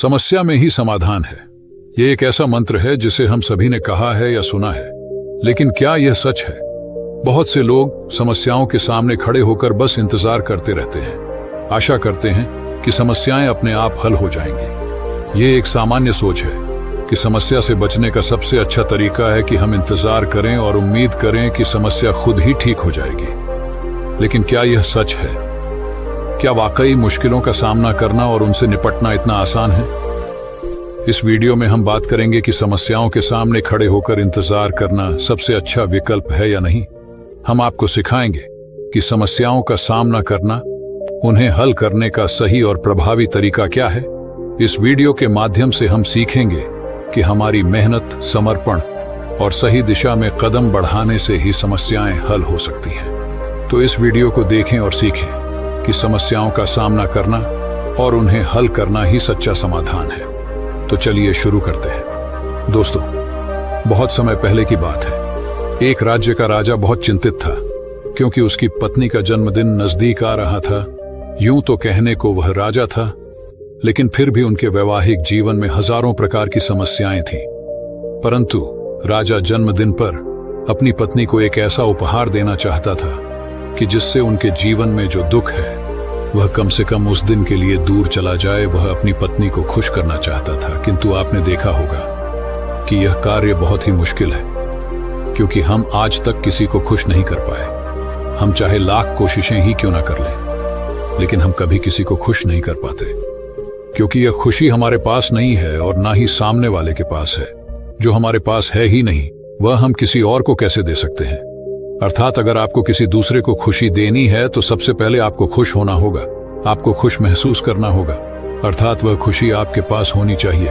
समस्या में ही समाधान है। ये एक ऐसा मंत्र है जिसे हम सभी ने कहा है या सुना है, लेकिन क्या यह सच है? बहुत से लोग समस्याओं के सामने खड़े होकर बस इंतजार करते रहते हैं, आशा करते हैं कि समस्याएं अपने आप हल हो जाएंगी। ये एक सामान्य सोच है कि समस्या से बचने का सबसे अच्छा तरीका है कि हम इंतजार करें और उम्मीद करें कि समस्या खुद ही ठीक हो जाएगी। लेकिन क्या यह सच है? क्या वाकई मुश्किलों का सामना करना और उनसे निपटना इतना आसान है? इस वीडियो में हम बात करेंगे कि समस्याओं के सामने खड़े होकर इंतजार करना सबसे अच्छा विकल्प है या नहीं। हम आपको सिखाएंगे कि समस्याओं का सामना करना, उन्हें हल करने का सही और प्रभावी तरीका क्या है। इस वीडियो के माध्यम से हम सीखेंगे कि हमारी मेहनत, समर्पण और सही दिशा में कदम बढ़ाने से ही समस्याएं हल हो सकती हैं। तो इस वीडियो को देखें और सीखें कि समस्याओं का सामना करना और उन्हें हल करना ही सच्चा समाधान है। तो चलिए शुरू करते हैं। दोस्तों, बहुत समय पहले की बात है। एक राज्य का राजा बहुत चिंतित था क्योंकि उसकी पत्नी का जन्मदिन नजदीक आ रहा था। यूं तो कहने को वह राजा था, लेकिन फिर भी उनके वैवाहिक जीवन में हजारों प्रकार की समस्याएं थीं। परंतु राजा जन्मदिन पर अपनी पत्नी को एक ऐसा उपहार देना चाहता था कि जिससे उनके जीवन में जो दुख है वह कम से कम उस दिन के लिए दूर चला जाए। वह अपनी पत्नी को खुश करना चाहता था, किंतु आपने देखा होगा कि यह कार्य बहुत ही मुश्किल है, क्योंकि हम आज तक किसी को खुश नहीं कर पाए। हम चाहे लाख कोशिशें ही क्यों ना कर लें, लेकिन हम कभी किसी को खुश नहीं कर पाते, क्योंकि यह खुशी हमारे पास नहीं है और ना ही सामने वाले के पास है। जो हमारे पास है ही नहीं, वह हम किसी और को कैसे दे सकते हैं? अर्थात अगर आपको किसी दूसरे को खुशी देनी है तो सबसे पहले आपको खुश होना होगा, आपको खुश महसूस करना होगा। अर्थात वह खुशी आपके पास होनी चाहिए,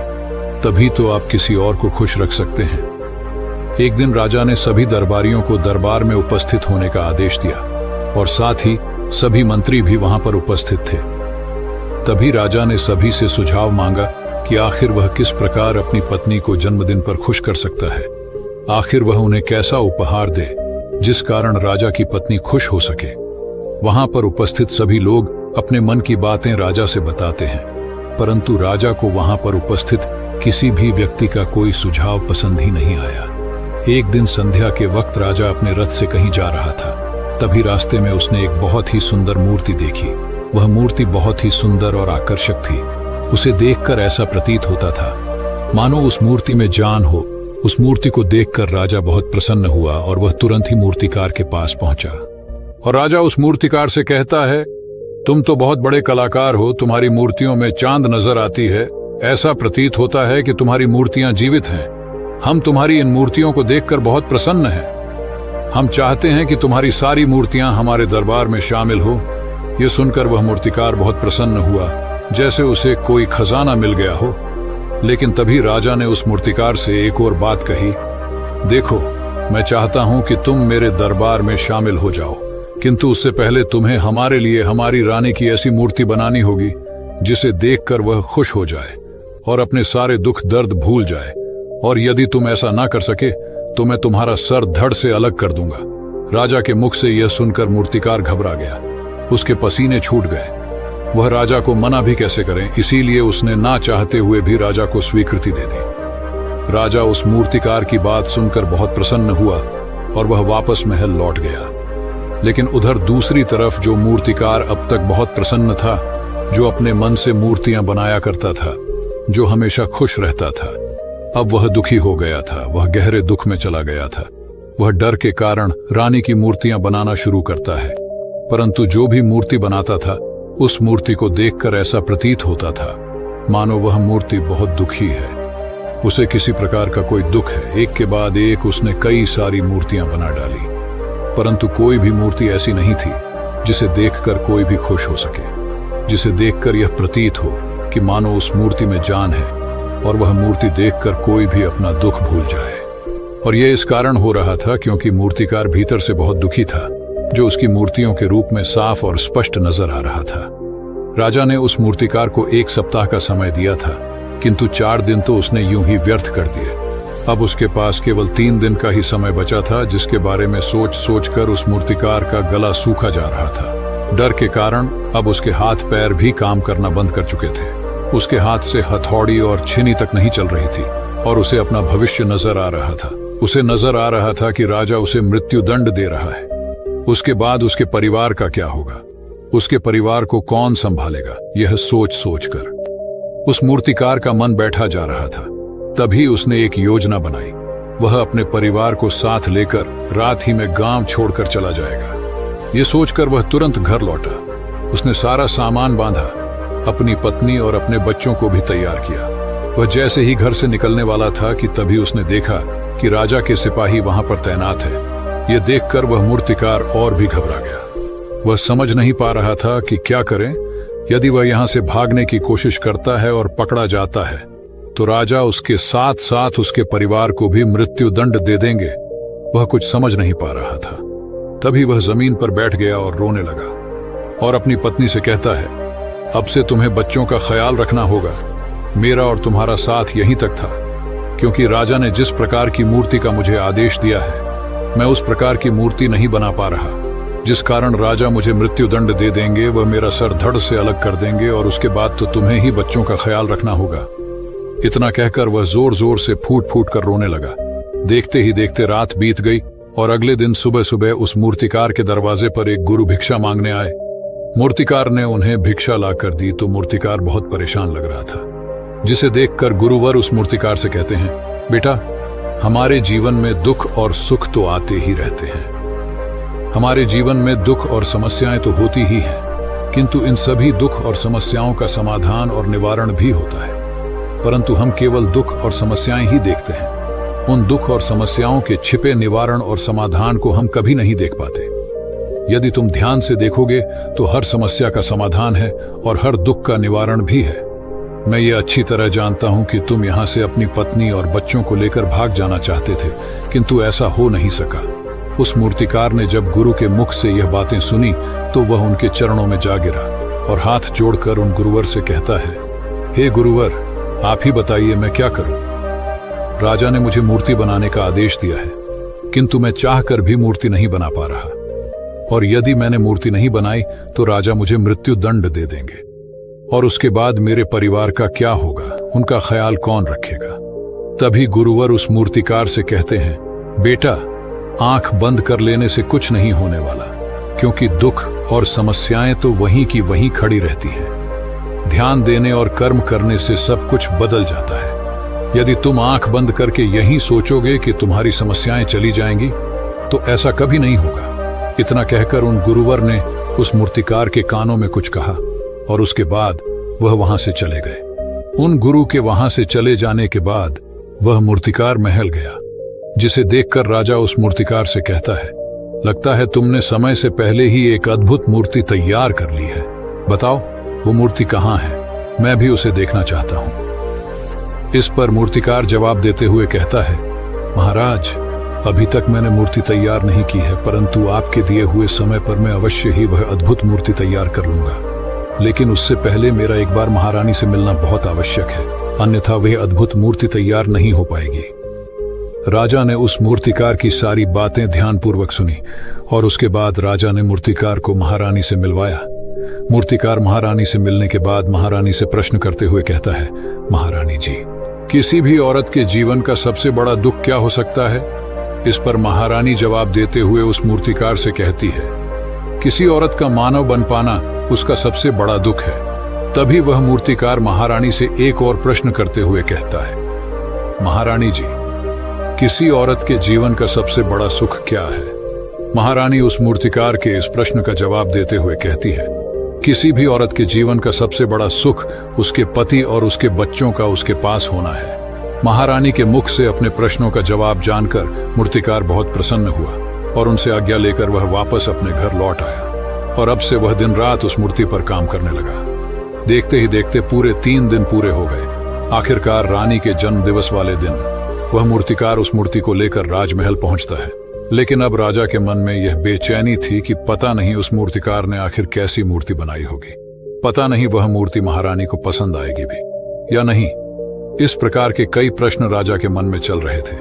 तभी तो आप किसी और को खुश रख सकते हैं। एक दिन राजा ने सभी दरबारियों को दरबार में उपस्थित होने का आदेश दिया और साथ ही सभी मंत्री भी वहां पर उपस्थित थे। तभी राजा ने सभी से सुझाव मांगा कि आखिर वह किस प्रकार अपनी पत्नी को जन्मदिन पर खुश कर सकता है। आखिर वह उन्हें कैसा उपहार दे जिस कारण राजा की पत्नी खुश हो सके। वहां पर उपस्थित सभी लोग अपने मन की बातें राजा से बताते हैं, परंतु राजा को वहां पर उपस्थित किसी भी व्यक्ति का कोई सुझाव पसंद ही नहीं आया। एक दिन संध्या के वक्त राजा अपने रथ से कहीं जा रहा था। तभी रास्ते में उसने एक बहुत ही सुंदर मूर्ति देखी। वह मूर्ति बहुत ही सुंदर और आकर्षक थी। उसे देखकर ऐसा प्रतीत होता था मानो उस मूर्ति में जान हो। उस मूर्ति को देखकर राजा बहुत प्रसन्न हुआ और वह तुरंत ही मूर्तिकार के पास पहुंचा और राजा उस मूर्तिकार से कहता है, तुम तो बहुत बड़े कलाकार हो, तुम्हारी मूर्तियों में चांद नजर आती है। ऐसा प्रतीत होता है कि तुम्हारी मूर्तियां जीवित हैं। हम तुम्हारी इन मूर्तियों को देखकर बहुत प्रसन्न हैं। हम चाहते हैं कि तुम्हारी सारी मूर्तियां हमारे दरबार में शामिल हो। ये सुनकर वह मूर्तिकार बहुत प्रसन्न हुआ, जैसे उसे कोई खजाना मिल गया हो। लेकिन तभी राजा ने उस मूर्तिकार से एक और बात कही, देखो, मैं चाहता हूं कि तुम मेरे दरबार में शामिल हो जाओ, किंतु उससे पहले तुम्हें हमारे लिए हमारी रानी की ऐसी मूर्ति बनानी होगी जिसे देखकर वह खुश हो जाए और अपने सारे दुख दर्द भूल जाए। और यदि तुम ऐसा ना कर सके तो मैं तुम्हारा सर धड़ से अलग कर दूंगा। राजा के मुख से यह सुनकर मूर्तिकार घबरा गया, उसके पसीने छूट गए। वह राजा को मना भी कैसे करें, इसीलिए उसने ना चाहते हुए भी राजा को स्वीकृति दे दी। राजा उस मूर्तिकार की बात सुनकर बहुत प्रसन्न हुआ और वह वापस महल लौट गया। लेकिन उधर दूसरी तरफ जो मूर्तिकार अब तक बहुत प्रसन्न था, जो अपने मन से मूर्तियां बनाया करता था, जो हमेशा खुश रहता था, अब वह दुखी हो गया था। वह गहरे दुख में चला गया था। वह डर के कारण रानी की मूर्तियां बनाना शुरू करता है, परंतु जो भी मूर्ति बनाता था उस मूर्ति को देखकर ऐसा प्रतीत होता था मानो वह मूर्ति बहुत दुखी है, उसे किसी प्रकार का कोई दुख है। एक के बाद एक उसने कई सारी मूर्तियां बना डाली, परंतु कोई भी मूर्ति ऐसी नहीं थी जिसे देखकर कोई भी खुश हो सके, जिसे देखकर यह प्रतीत हो कि मानो उस मूर्ति में जान है और वह मूर्ति देखकर कोई भी अपना दुख भूल जाए। और यह इस कारण हो रहा था क्योंकि मूर्तिकार भीतर से बहुत दुखी था, जो उसकी मूर्तियों के रूप में साफ और स्पष्ट नजर आ रहा था। राजा ने उस मूर्तिकार को 1 सप्ताह का समय दिया था, किंतु 4 दिन तो उसने यूं ही व्यर्थ कर दिए। अब उसके पास केवल 3 दिन का ही समय बचा था, जिसके बारे में सोच सोचकर उस मूर्तिकार का गला सूखा जा रहा था। डर के कारण अब उसके हाथ पैर भी काम करना बंद कर चुके थे। उसके हाथ से हथौड़ी और छीनी तक नहीं चल रही थी और उसे अपना भविष्य नजर आ रहा था। उसे नजर आ रहा था कि राजा उसे मृत्यु दंड दे रहा है। उसके बाद उसके परिवार का क्या होगा, उसके परिवार को कौन संभालेगा, यह सोच सोचकर उस मूर्तिकार का मन बैठा जा रहा था। तभी उसने एक योजना बनाई। वह अपने परिवार को साथ लेकर रात ही में गांव छोड़कर चला जाएगा। ये सोचकर वह तुरंत घर लौटा। उसने सारा सामान बांधा, अपनी पत्नी और अपने बच्चों को भी तैयार किया। वह जैसे ही घर से निकलने वाला था कि तभी उसने देखा कि राजा के सिपाही वहां पर तैनात है। ये देखकर वह मूर्तिकार और भी घबरा गया। वह समझ नहीं पा रहा था कि क्या करें। यदि वह यहां से भागने की कोशिश करता है और पकड़ा जाता है तो राजा उसके साथ साथ उसके परिवार को भी मृत्यु दंड दे देंगे। वह कुछ समझ नहीं पा रहा था। तभी वह जमीन पर बैठ गया और रोने लगा और अपनी पत्नी से कहता है, अब से तुम्हें बच्चों का ख्याल रखना होगा। मेरा और तुम्हारा साथ यहीं तक था, क्योंकि राजा ने जिस प्रकार की मूर्ति का मुझे आदेश दिया है, मैं उस प्रकार की मूर्ति नहीं बना पा रहा, जिस कारण राजा मुझे मृत्यु दंड दे देंगे। वह मेरा सर धड़ से अलग कर देंगे और उसके बाद तो तुम्हें ही बच्चों का ख्याल रखना होगा। इतना कहकर वह जोर जोर से फूट फूट कर रोने लगा। देखते ही देखते रात बीत गई और अगले दिन सुबह सुबह उस मूर्तिकार के दरवाजे पर एक गुरु भिक्षा मांगने आए। मूर्तिकार ने उन्हें भिक्षा लाकर दी तो मूर्तिकार बहुत परेशान लग रहा था, जिसे देखकर गुरुवर उस मूर्तिकार से कहते हैं, बेटा, हमारे जीवन में दुख और सुख तो आते ही रहते हैं। हमारे जीवन में दुख और समस्याएं तो होती ही हैं, किंतु इन सभी दुख और समस्याओं का समाधान और निवारण भी होता है, परंतु हम केवल दुख और समस्याएं ही देखते हैं। उन दुख और समस्याओं के छिपे निवारण और समाधान को हम कभी नहीं देख पाते। यदि तुम ध्यान से देखोगे तो हर समस्या का समाधान है और हर दुख का निवारण भी है। मैं ये अच्छी तरह जानता हूं कि तुम यहां से अपनी पत्नी और बच्चों को लेकर भाग जाना चाहते थे, किंतु ऐसा हो नहीं सका। उस मूर्तिकार ने जब गुरु के मुख से यह बातें सुनी तो वह उनके चरणों में जा गिरा और हाथ जोड़कर उन गुरुवर से कहता है, हे गुरुवर, आप ही बताइए मैं क्या करूं। राजा ने मुझे मूर्ति बनाने का आदेश दिया है, किंतु मैं चाहकर भी मूर्ति नहीं बना पा रहा, और यदि मैंने मूर्ति नहीं बनाई तो राजा मुझे मृत्यु दंड दे देंगे, और उसके बाद मेरे परिवार का क्या होगा, उनका ख्याल कौन रखेगा। तभी गुरुवर उस मूर्तिकार से कहते हैं, बेटा, आंख बंद कर लेने से कुछ नहीं होने वाला, क्योंकि दुख और समस्याएं तो वहीं की वहीं खड़ी रहती हैं। ध्यान देने और कर्म करने से सब कुछ बदल जाता है। यदि तुम आंख बंद करके यही सोचोगे कि तुम्हारी समस्याएं चली जाएंगी तो ऐसा कभी नहीं होगा। इतना कहकर उन गुरुवर ने उस मूर्तिकार के कानों में कुछ कहा और उसके बाद वह वहां से चले गए। उन गुरु के वहां से चले जाने के बाद वह मूर्तिकार महल गया, जिसे देखकर राजा उस मूर्तिकार से कहता है, लगता है तुमने समय से पहले ही एक अद्भुत मूर्ति तैयार कर ली है। बताओ वो मूर्ति कहाँ है, मैं भी उसे देखना चाहता हूं। इस पर मूर्तिकार जवाब देते हुए कहता है, महाराज, अभी तक मैंने मूर्ति तैयार नहीं की है, परंतु आपके दिए हुए समय पर मैं अवश्य ही वह अद्भुत मूर्ति तैयार कर लूंगा। लेकिन उससे पहले मेरा एक बार महारानी से मिलना बहुत आवश्यक है, अन्यथा वह अद्भुत मूर्ति तैयार नहीं हो पाएगी। राजा ने उस मूर्तिकार की सारी बातें ध्यानपूर्वक सुनी और उसके बाद राजा ने मूर्तिकार को महारानी से मिलवाया। मूर्तिकार महारानी से मिलने के बाद महारानी से प्रश्न करते हुए कहता है, महारानी जी, किसी भी औरत के जीवन का सबसे बड़ा दुख क्या हो सकता है? इस पर महारानी जवाब देते हुए उस मूर्तिकार से कहती है, किसी औरत का मानव बन पाना उसका सबसे बड़ा दुख है। तभी वह मूर्तिकार महारानी से एक और प्रश्न करते हुए कहता है, महारानी जी, किसी औरत के जीवन का सबसे बड़ा सुख क्या है? महारानी उस मूर्तिकार के इस प्रश्न का जवाब देते हुए कहती है, किसी भी औरत के जीवन का सबसे बड़ा सुख उसके पति और उसके बच्चों का उसके पास होना है। महारानी के मुख से अपने प्रश्नों का जवाब जानकर मूर्तिकार बहुत प्रसन्न हुआ और उनसे आज्ञा लेकर वह वापस अपने घर लौट आया और अब से वह दिन रात उस मूर्ति पर काम करने लगा। देखते ही देखते पूरे 3 दिन पूरे हो गए। आखिरकार रानी के जन्म दिवस वाले दिन वह मूर्तिकार उस मूर्ति को लेकर राजमहल पहुंचता है। लेकिन अब राजा के मन में यह बेचैनी थी कि पता नहीं उस मूर्तिकार ने आखिर कैसी मूर्ति बनाई होगी। पता नहीं वह मूर्ति महारानी को पसंद आएगी भी या नहीं। इस प्रकार के कई प्रश्न राजा के मन में चल रहे थे।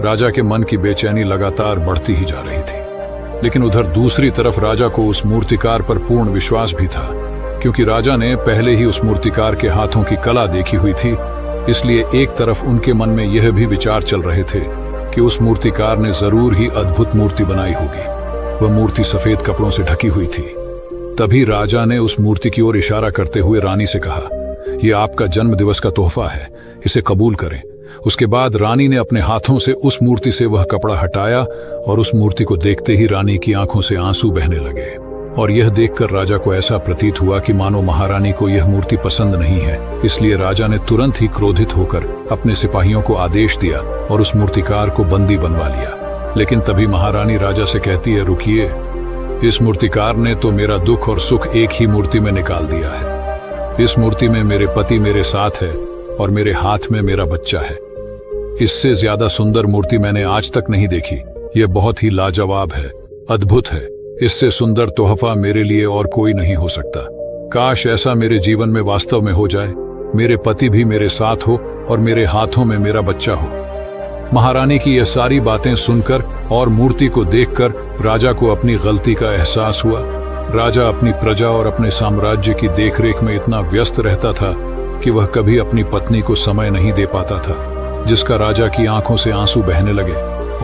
राजा के मन की बेचैनी लगातार बढ़ती ही जा रही थी। लेकिन उधर दूसरी तरफ राजा को उस मूर्तिकार पर पूर्ण विश्वास भी था क्योंकि राजा ने पहले ही उस मूर्तिकार के हाथों की कला देखी हुई थी, इसलिए एक तरफ उनके मन में यह भी विचार चल रहे थे कि उस मूर्तिकार ने जरूर ही अद्भुत मूर्ति बनाई होगी। वह मूर्ति सफेद कपड़ों से ढकी हुई थी। तभी राजा ने उस मूर्ति की ओर इशारा करते हुए रानी से कहा, यह आपका जन्मदिवस का तोहफा है, इसे कबूल करें। उसके बाद रानी ने अपने हाथों से उस मूर्ति से वह कपड़ा हटाया और उस मूर्ति को देखते ही रानी की आंखों से आंसू बहने लगे। और यह देखकर राजा को ऐसा प्रतीत हुआ कि मानो महारानी को यह मूर्ति पसंद नहीं है। इसलिए राजा ने तुरंत ही क्रोधित होकर अपने सिपाहियों को आदेश दिया और उस मूर्तिकार को बंदी बनवा लिया। लेकिन तभी महारानी राजा से कहती है, रुकिए, इस मूर्तिकार ने तो मेरा दुख और सुख एक ही मूर्ति में निकाल दिया है। इस मूर्ति में मेरे पति मेरे साथ है और मेरे हाथ में मेरा बच्चा है। इससे ज्यादा सुंदर मूर्ति मैंने आज तक नहीं देखी। यह बहुत ही लाजवाब है, अद्भुत है। इससे सुंदर तोहफा मेरे लिए और कोई नहीं हो सकता। काश ऐसा मेरे जीवन में वास्तव में हो जाए, मेरे पति भी मेरे साथ हो और मेरे हाथों में मेरा बच्चा हो। महारानी की यह सारी बातें सुनकर और मूर्ति को देखकर राजा को अपनी गलती का एहसास हुआ। राजा अपनी प्रजा और अपने साम्राज्य की देखरेख में इतना व्यस्त रहता था कि वह कभी अपनी पत्नी को समय नहीं दे पाता था, जिसका राजा की आंखों से आंसू बहने लगे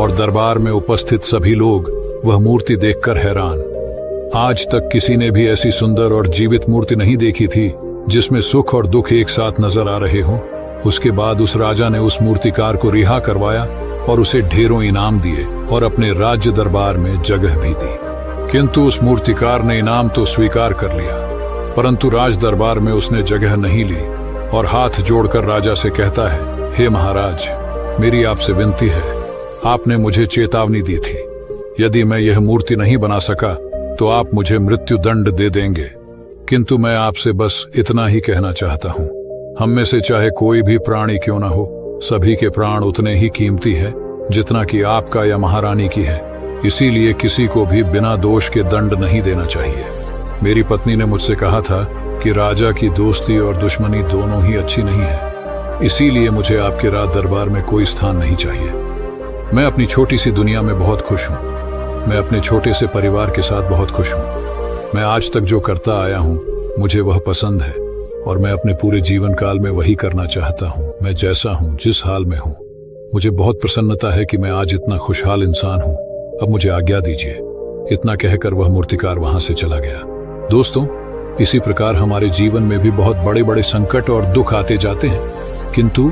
और दरबार में उपस्थित सभी लोग वह मूर्ति देखकर हैरान। आज तक किसी ने भी ऐसी सुंदर और जीवित मूर्ति नहीं देखी थी जिसमें सुख और दुख एक साथ नजर आ रहे हों। उसके बाद उस राजा ने उस मूर्तिकार को रिहा करवाया और उसे ढेरों इनाम दिए और अपने राज्य दरबार में जगह भी दी। किंतु उस मूर्तिकार ने इनाम तो स्वीकार कर लिया, परंतु राज दरबार में उसने जगह नहीं ली और हाथ जोड़कर राजा से कहता है, हे महाराज, मेरी आपसे विनती है, आपने मुझे चेतावनी दी थी, यदि मैं यह मूर्ति नहीं बना सका तो आप मुझे मृत्यु दंड दे देंगे। किंतु मैं आपसे बस इतना ही कहना चाहता हूँ, हम में से चाहे कोई भी प्राणी क्यों ना हो, सभी के प्राण उतने ही कीमती है जितना कि आपका या महारानी की है। इसीलिए किसी को भी बिना दोष के दंड नहीं देना चाहिए। मेरी पत्नी ने मुझसे कहा था कि राजा की दोस्ती और दुश्मनी दोनों ही अच्छी नहीं है, इसीलिए मुझे आपके राज दरबार में कोई स्थान नहीं चाहिए। मैं अपनी छोटी सी दुनिया में बहुत खुश हूँ। मैं अपने छोटे से परिवार के साथ बहुत खुश हूँ। मैं आज तक जो करता आया हूँ मुझे वह पसंद है और मैं अपने पूरे जीवन काल में वही करना चाहता हूँ। मैं जैसा हूँ, जिस हाल में हूँ, मुझे बहुत प्रसन्नता है कि मैं आज इतना खुशहाल इंसान हूँ। अब मुझे आज्ञा दीजिए। इतना कहकर वह मूर्तिकार वहां से चला गया। दोस्तों, इसी प्रकार हमारे जीवन में भी बहुत बड़े बड़े संकट और दुख आते जाते हैं, किंतु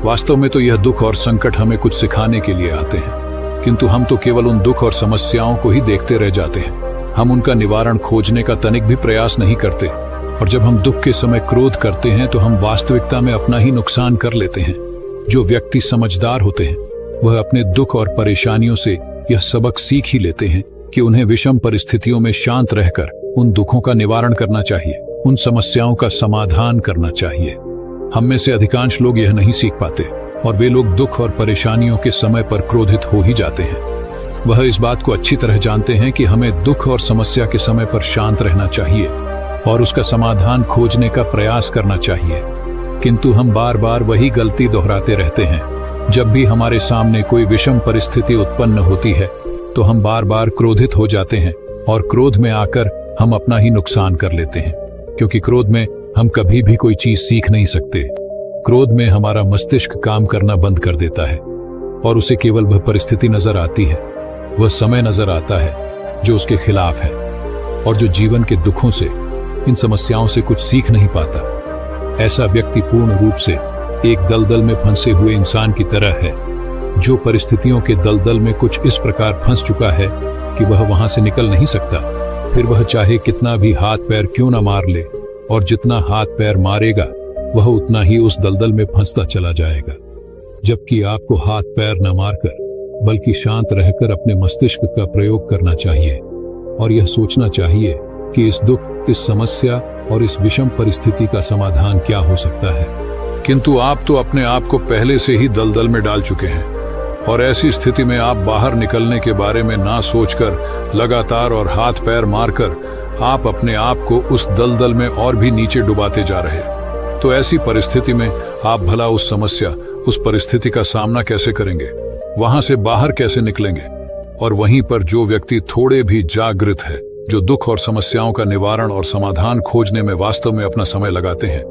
वास्तव में तो यह दुख और संकट हमें कुछ सिखाने के लिए आते हैं। किंतु हम तो केवल उन दुख और समस्याओं को ही देखते रह जाते हैं। हम उनका निवारण खोजने का तनिक भी प्रयास नहीं करते। और जब हम दुख के समय क्रोध करते हैं तो हम वास्तविकता में अपना ही नुकसान कर लेते हैं। जो व्यक्ति समझदार होते हैं वह अपने दुख और परेशानियों से यह सबक सीख ही लेते हैं कि उन्हें विषम परिस्थितियों में शांत रहकर उन दुखों का निवारण करना चाहिए, उन समस्याओं का समाधान करना चाहिए। हम में से अधिकांश लोग यह नहीं सीख पाते और वे लोग दुख और परेशानियों के समय पर क्रोधित हो ही जाते हैं। वह इस बात को अच्छी तरह जानते हैं कि हमें दुख और समस्या के समय पर शांत रहना चाहिए और उसका समाधान खोजने का प्रयास करना चाहिए, किंतु हम बार बार वही गलती दोहराते रहते हैं। जब भी हमारे सामने कोई विषम परिस्थिति उत्पन्न होती है तो हम बार बार क्रोधित हो जाते हैं और क्रोध में आकर हम अपना ही नुकसान कर लेते हैं, क्योंकि क्रोध में हम कभी भी कोई चीज सीख नहीं सकते। क्रोध में हमारा मस्तिष्क काम करना बंद कर देता है और उसे केवल वह परिस्थिति नजर आती है, वह समय नजर आता है जो उसके खिलाफ है, और जो जीवन के दुखों से, इन समस्याओं से कुछ सीख नहीं पाता। ऐसा व्यक्ति पूर्ण रूप से एक दलदल में फंसे हुए इंसान की तरह है, जो परिस्थितियों के दलदल में कुछ इस प्रकार फंस चुका है कि वह वहां से निकल नहीं सकता। फिर वह चाहे कितना भी हाथ पैर क्यों न मार ले, और जितना हाथ पैर मारेगा वह उतना ही उस दलदल में फंसता चला जाएगा। जबकि आपको हाथ पैर न मारकर बल्कि शांत रहकर अपने मस्तिष्क का प्रयोग करना चाहिए और यह सोचना चाहिए कि इस दुख, इस समस्या और इस विषम परिस्थिति का समाधान क्या हो सकता है। किंतु आप तो अपने आप को पहले से ही दलदल में डाल चुके हैं और ऐसी स्थिति में आप बाहर निकलने के बारे में ना सोचकर लगातार और हाथ पैर मारकर आप अपने आप को उस दलदल में और भी नीचे डुबाते जा रहे हैं। तो ऐसी परिस्थिति में आप भला उस समस्या, उस परिस्थिति का सामना कैसे करेंगे, वहां से बाहर कैसे निकलेंगे? और वहीं पर जो व्यक्ति थोड़े भी जागृत है, जो दुख और समस्याओं का निवारण और समाधान खोजने में वास्तव में अपना समय लगाते हैं,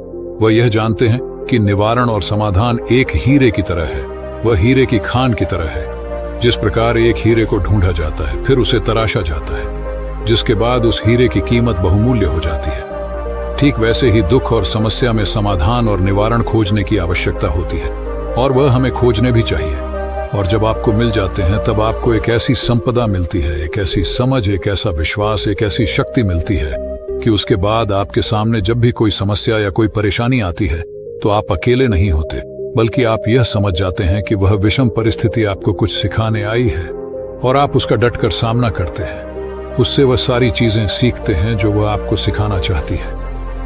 वह यह जानते हैं कि निवारण और समाधान एक हीरे की तरह है। वह हीरे की खान की तरह है। जिस प्रकार एक हीरे को ढूंढा जाता है, फिर उसे तराशा जाता है, जिसके बाद उस हीरे की कीमत बहुमूल्य हो जाती है, ठीक वैसे ही दुख और समस्या में समाधान और निवारण खोजने की आवश्यकता होती है, और वह हमें खोजने भी चाहिए। और जब आपको मिल जाते हैं, तब आपको एक ऐसी संपदा मिलती है, एक ऐसी समझ, एक ऐसा विश्वास, एक ऐसी शक्ति मिलती है कि उसके बाद आपके सामने जब भी कोई समस्या या कोई परेशानी आती है, तो आप अकेले नहीं होते, बल्कि आप यह समझ जाते हैं कि वह विषम परिस्थिति आपको कुछ सिखाने आई है, और आप उसका डटकर सामना करते हैं। उससे वह सारी चीजें सीखते हैं जो वह आपको सिखाना चाहती है,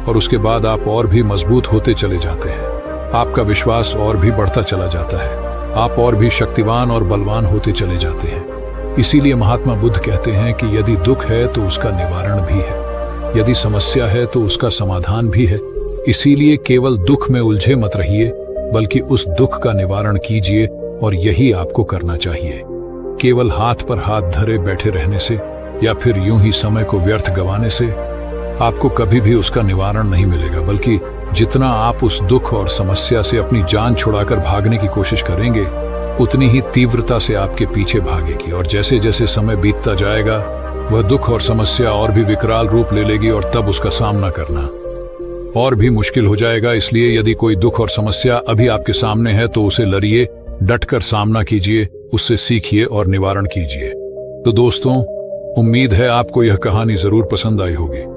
और उसके बाद आप और भी मजबूत होते चले जाते हैं। आपका विश्वास और भी बढ़ता चला जाता है, आप और भी शक्तिवान और बलवान होते चले जाते हैं। इसीलिए महात्मा बुद्ध कहते हैं कि यदि दुख है तो उसका निवारण भी है, यदि समस्या है तो उसका समाधान भी है। इसीलिए केवल दुख में उलझे मत रहिए, बल्कि उस दुख का निवारण कीजिए, और यही आपको करना चाहिए। केवल हाथ पर हाथ धरे बैठे रहने से या फिर यूं ही समय को व्यर्थ गंवाने से आपको कभी भी उसका निवारण नहीं मिलेगा, बल्कि जितना आप उस दुख और समस्या से अपनी जान छुड़ाकर भागने की कोशिश करेंगे, उतनी ही तीव्रता से आपके पीछे भागेगी। और जैसे जैसे समय बीतता जाएगा, वह दुख और समस्या और भी विकराल रूप ले लेगी, और तब उसका सामना करना और भी मुश्किल हो जाएगा। इसलिए यदि कोई दुख और समस्या अभी आपके सामने है, तो उसे लड़िए, डटकर सामना कीजिए, उससे सीखिए और निवारण कीजिए। तो दोस्तों, उम्मीद है आपको यह कहानी जरूर पसंद आई होगी।